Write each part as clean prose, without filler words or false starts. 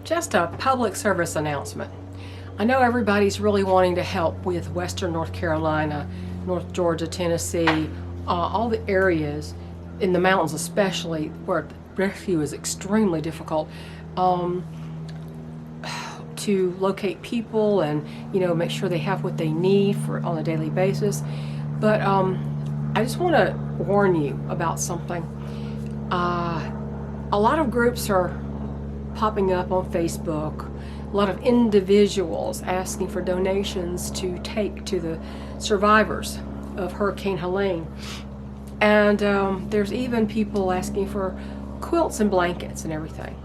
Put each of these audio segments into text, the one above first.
Just a public service announcement. I know everybody's really wanting to help with Western North Carolina, North Georgia, Tennessee, all the areas in the mountains especially where rescue is extremely difficult, to locate people and make sure they have what they need on a daily basis. But I just want to warn you about something. A lot of groups are popping up on Facebook, a lot of individuals asking for donations to take to the survivors of Hurricane Helene. And there's even people asking for quilts and blankets and everything.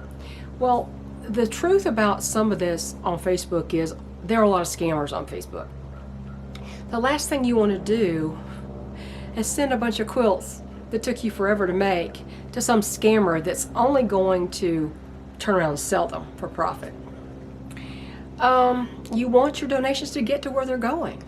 Well, the truth about some of this on Facebook is there are a lot of scammers on Facebook. The last thing you want to do is send a bunch of quilts that took you forever to make to some scammer that's only going to turn around and sell them for profit. You want your donations to get to where they're going.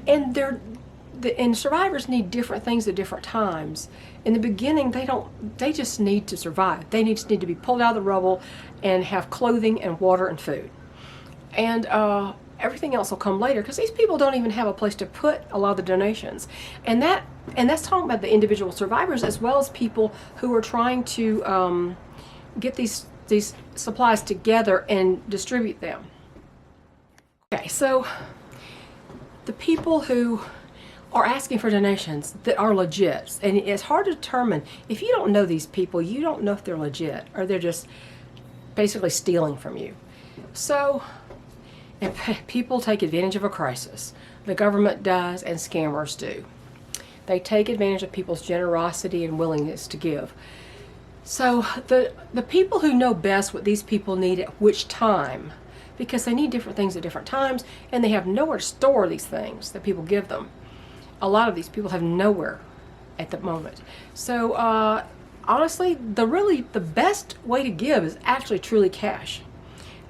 And survivors need different things at different times. In the beginning, they just need to survive. They just need to be pulled out of the rubble and have clothing and water and food. And everything else will come later, because these people don't even have a place to put a lot of the donations. And that's talking about the individual survivors as well as people who are trying to get these supplies together and distribute them. Okay, so the people who are asking for donations that are legit, and it's hard to determine if you don't know these people. You don't know if they're legit or they're just basically stealing from you. So, and people take advantage of a crisis. The government does, and scammers do. They take advantage of people's generosity and willingness to give. So the people who know best what these people need at which time, because they need different things at different times, and they have nowhere to store these things that people give them. A lot of these people have nowhere at the moment. So honestly, the best way to give is actually truly cash.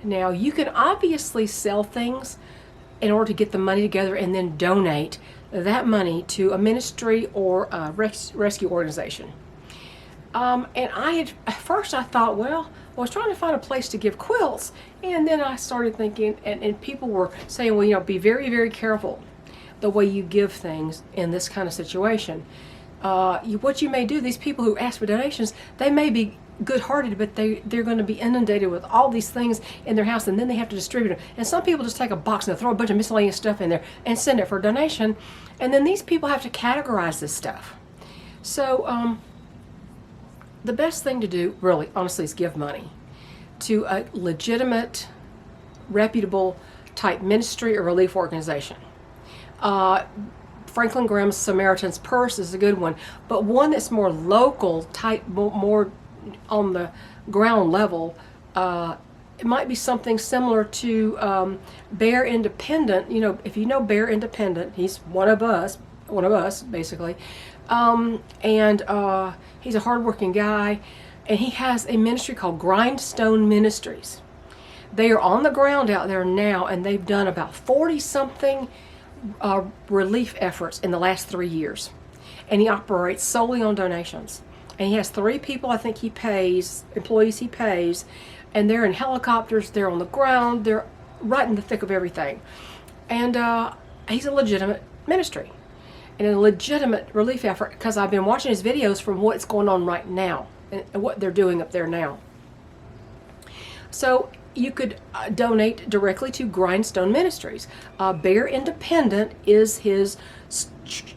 Now, you can obviously sell things in order to get the money together and then donate that money to a ministry or a rescue organization. And at first I thought, well, I was trying to find a place to give quilts, and then I started thinking, and people were saying, well, be very, very careful the way you give things in this kind of situation. What you may do, these people who ask for donations, they may be good-hearted, but they're going to be inundated with all these things in their house, and then they have to distribute them. And some people just take a box and they throw a bunch of miscellaneous stuff in there and send it for a donation, and then these people have to categorize this stuff. So the best thing to do, really, honestly, is give money to a legitimate, reputable type ministry or relief organization. Franklin Graham's Samaritan's Purse is a good one, but one that's more local type, more on the ground level. It might be something similar to Bear Independent. If you know Bear Independent, he's one of us basically, and he's a hardworking guy, and he has a ministry called Grindstone Ministries. They are on the ground out there now, and they've done about 40-something relief efforts in the last 3 years, and he operates solely on donations. And he has 3 people, I think, employees he pays, and they're in helicopters, they're on the ground, they're right in the thick of everything. And he's a legitimate ministry and a legitimate relief effort, because I've been watching his videos from what's going on right now and what they're doing up there now. So you could donate directly to Grindstone Ministries. Bear Independent is his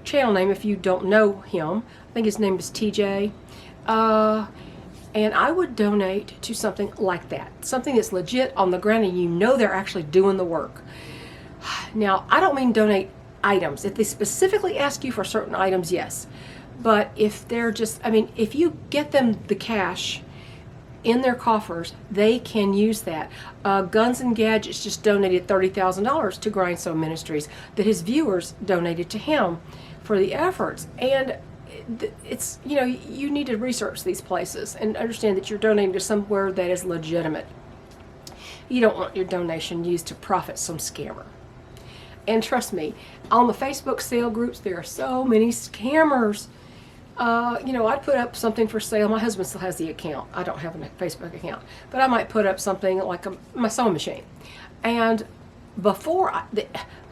channel name if you don't know him. I think his name is TJ. And I would donate to something like that. Something that's legit on the ground and they're actually doing the work. Now, I don't mean donate items. If they specifically ask you for certain items, yes. But if they're just, if you get them the cash in their coffers, they can use that. Guns and Gadgets just donated $30,000 to Grindstone Ministries that his viewers donated to him for the efforts. And it's, you need to research these places and understand that you're donating to somewhere that is legitimate. You don't want your donation used to profit some scammer. And trust me, on the Facebook sale groups, there are so many scammers. You know, I'd put up something for sale. My husband still has the account. I don't have a Facebook account. But I might put up something like my sewing machine. And before I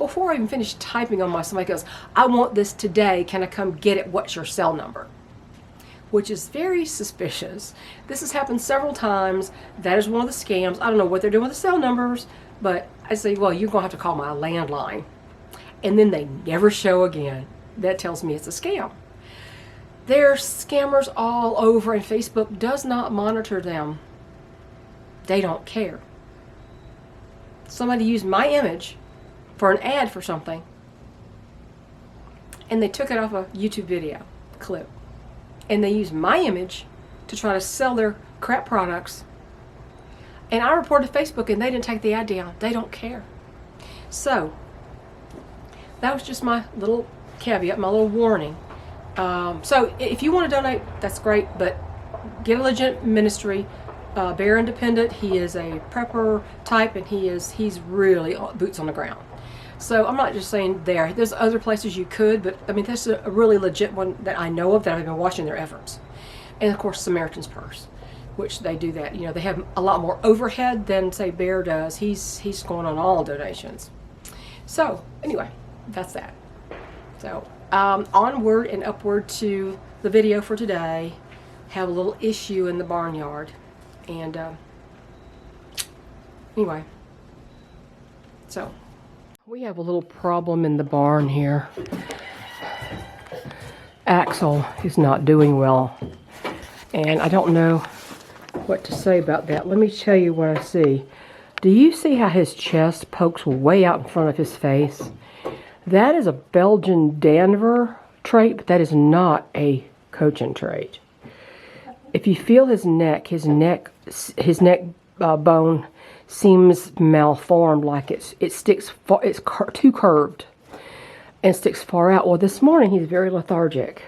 even finish typing on somebody goes, I want this today. Can I come get it? What's your cell number? Which is very suspicious. This has happened several times. That is one of the scams. I don't know what they're doing with the cell numbers, but I say, well, you're going to have to call my landline. And then they never show again. That tells me it's a scam. There's scammers all over, and Facebook does not monitor them. They don't care. Somebody used my image for an ad for something, and they took it off a YouTube video clip. And they used my image to try to sell their crap products. And I reported to Facebook, and they didn't take the ad down. They don't care. So, that was just my little caveat, my little warning. So if you want to donate, that's great, but get a legit ministry. Bear Independent, he is a prepper type, and he's really boots on the ground. So I'm not just saying there. There's other places you could, but I mean, this is a really legit one that I know of that I've been watching their efforts. And of course, Samaritan's Purse, which they do that. You know, they have a lot more overhead than say Bear does. He's going on all donations. So anyway, that's that. So onward and upward to the video for today. Have a little issue in the barnyard, and anyway, so we have a little problem in the barn here. Axel is not doing well, and I don't know what to say about that. Let me tell you what I see. Do you see how his chest pokes way out in front of his face? That is a Belgian Danver trait, but that is not a Cochin trait. If you feel his neck bone seems malformed, like it sticks, it's too curved and sticks far out. Well, this morning he's very lethargic.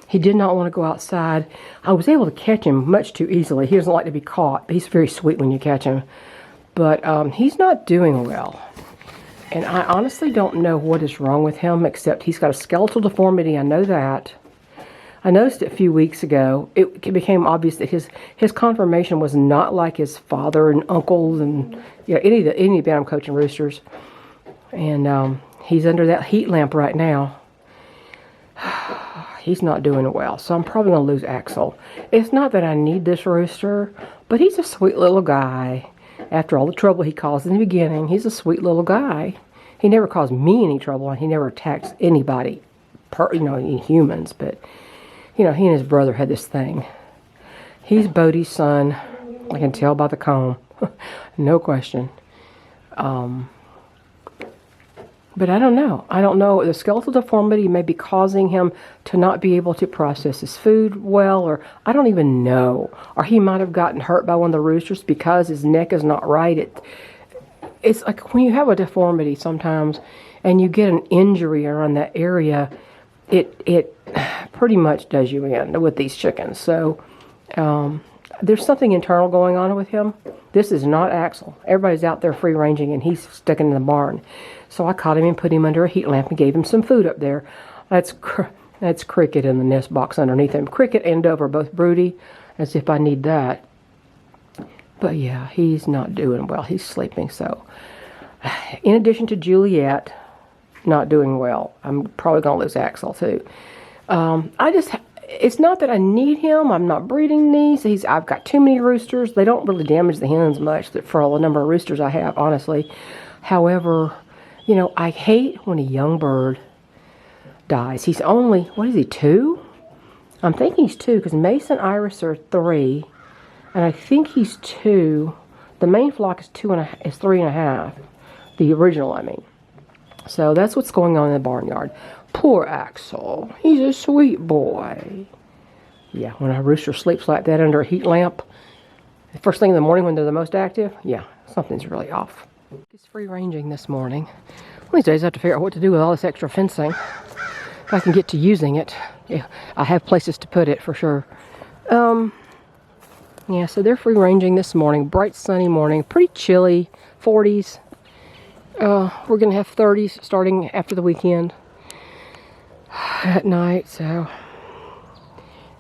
He did not want to go outside. I was able to catch him much too easily. He doesn't like to be caught, but he's very sweet when you catch him. But he's not doing well. And I honestly don't know what is wrong with him, except he's got a skeletal deformity. I know that. I noticed it a few weeks ago. It became obvious that his conformation was not like his father and uncles and any of the band I'm coaching roosters. And he's under that heat lamp right now. He's not doing well, so I'm probably going to lose Axel. It's not that I need this rooster, but he's a sweet little guy. After all the trouble he caused in the beginning, he's a sweet little guy. He never caused me any trouble, and he never attacks anybody, any humans. But, he and his brother had this thing. He's Bodie's son. I can tell by the comb. No question. But I don't know. I don't know. The skeletal deformity may be causing him to not be able to process his food well, or I don't even know. Or he might have gotten hurt by one of the roosters because his neck is not right. It's like when you have a deformity sometimes and you get an injury around that area, it pretty much does you in with these chickens. So there's something internal going on with him. This is not Axel. Everybody's out there free ranging, and he's sticking in the barn. So I caught him and put him under a heat lamp and gave him some food up there. That's Cricket in the nest box underneath him. Cricket and Dove are both broody, as if I need that. But yeah, he's not doing well. He's sleeping. So in addition to Juliet not doing well, I'm probably going to lose Axel too. It's not that I need him. I'm not breeding these. I've got too many roosters. They don't really damage the hens much for all the number of roosters I have, honestly. However, I hate when a young bird dies. He's only, what is he, 2? I'm thinking he's 2 because Mason and Iris are 3. And I think he's 2. The main flock is 3.5. The original, I mean. So that's what's going on in the barnyard. Poor Axel. He's a sweet boy. Yeah, when a rooster sleeps like that under a heat lamp, the first thing in the morning when they're the most active, yeah, something's really off. He's free ranging this morning. One of these days I have to figure out what to do with all this extra fencing. If I can get to using it. Yeah, I have places to put it for sure. Yeah, so they're free ranging this morning. Bright sunny morning. Pretty chilly. 40s. We're going to have 30s starting after the weekend at night, so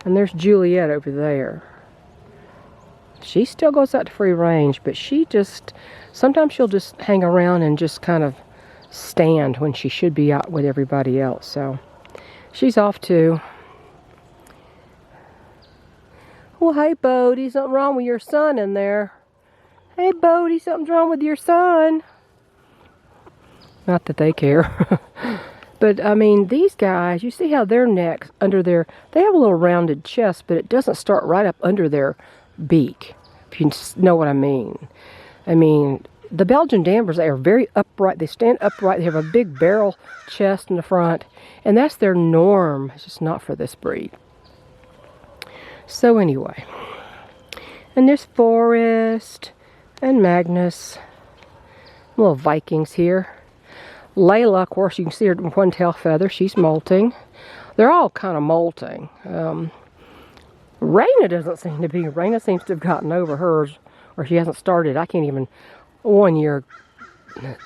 And there's Juliet over there. She still goes out to free range, but she just, sometimes she'll just hang around and just kind of stand when she should be out with everybody else. So she's off too. Well, hey, Bodie, something wrong with your son in there. Hey, Bodie, something's wrong with your son. Not that they care. But, I mean, these guys, you see how their necks, under their, they have a little rounded chest, but it doesn't start right up under their beak, if you know what I mean. I mean, the Belgian Dampers, they are very upright. They stand upright. They have a big barrel chest in the front, and that's their norm. It's just not for this breed. So, anyway. And there's Forrest and Magnus. Little Vikings here. Layla, of course, you can see her one tail feather. She's molting. They're all kind of molting. Raina doesn't seem to be. Raina seems to have gotten over hers, or she hasn't started. I can't even. 1 year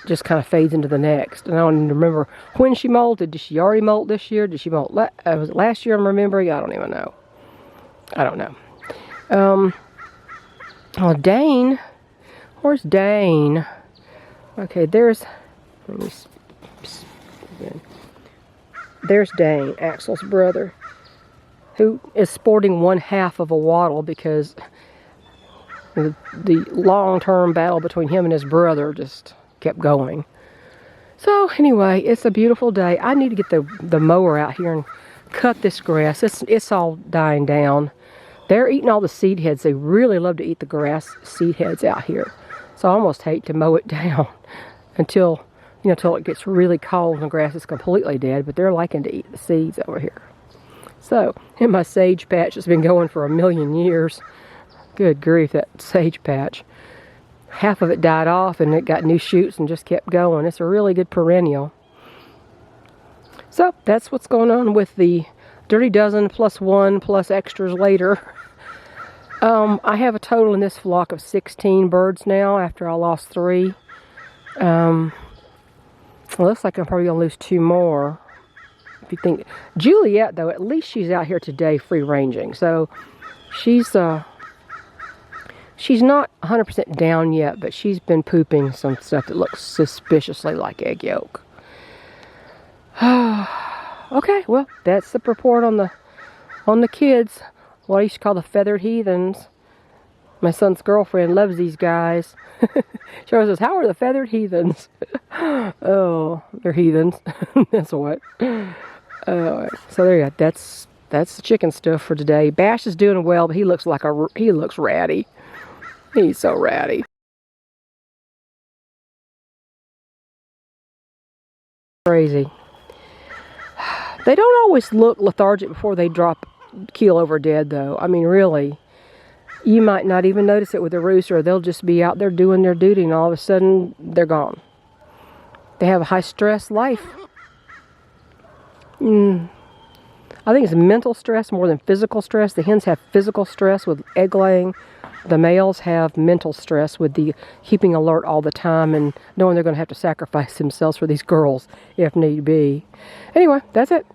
just kind of fades into the next. And I don't even remember when she molted. Did she already molt this year? Did she molt? Was it last year? I'm remembering. I don't even know. I don't know. Oh, Dane. Where's Dane? Okay, there's. Let me. There's Dane, Axel's brother, who is sporting 1/2 of a waddle because the long-term battle between him and his brother just kept going. So anyway, it's a beautiful day. I need to get the mower out here and cut this grass. It's all dying down. They're eating all the seed heads. They really love to eat the grass seed heads out here. So I almost hate to mow it down until it gets really cold and the grass is completely dead, but they're liking to eat the seeds over here. So, and my sage patch has been going for 1,000,000 years. Good grief, that sage patch. Half of it died off and it got new shoots and just kept going. It's a really good perennial. So, that's what's going on with the Dirty Dozen +1 plus extras later. I have a total in this flock of 16 birds now after I lost 3. It looks like I'm probably going to lose 2 more. If you think Juliet, though, at least she's out here today free ranging. So she's not 100% down yet, but she's been pooping some stuff that looks suspiciously like egg yolk. Okay, well, that's the report on the kids. What I used to call the feathered heathens. My son's girlfriend loves these guys. She always says, "How are the feathered heathens?" Oh, they're heathens. That's what. So there you go. That's the chicken stuff for today. Bash is doing well, but he looks ratty. He's so ratty. Crazy. They don't always look lethargic before they keel over dead, though. I mean, really. You might not even notice it with a rooster. They'll just be out there doing their duty, and all of a sudden, they're gone. They have a high-stress life. I think it's mental stress more than physical stress. The hens have physical stress with egg laying. The males have mental stress with the keeping alert all the time and knowing they're going to have to sacrifice themselves for these girls if need be. Anyway, that's it.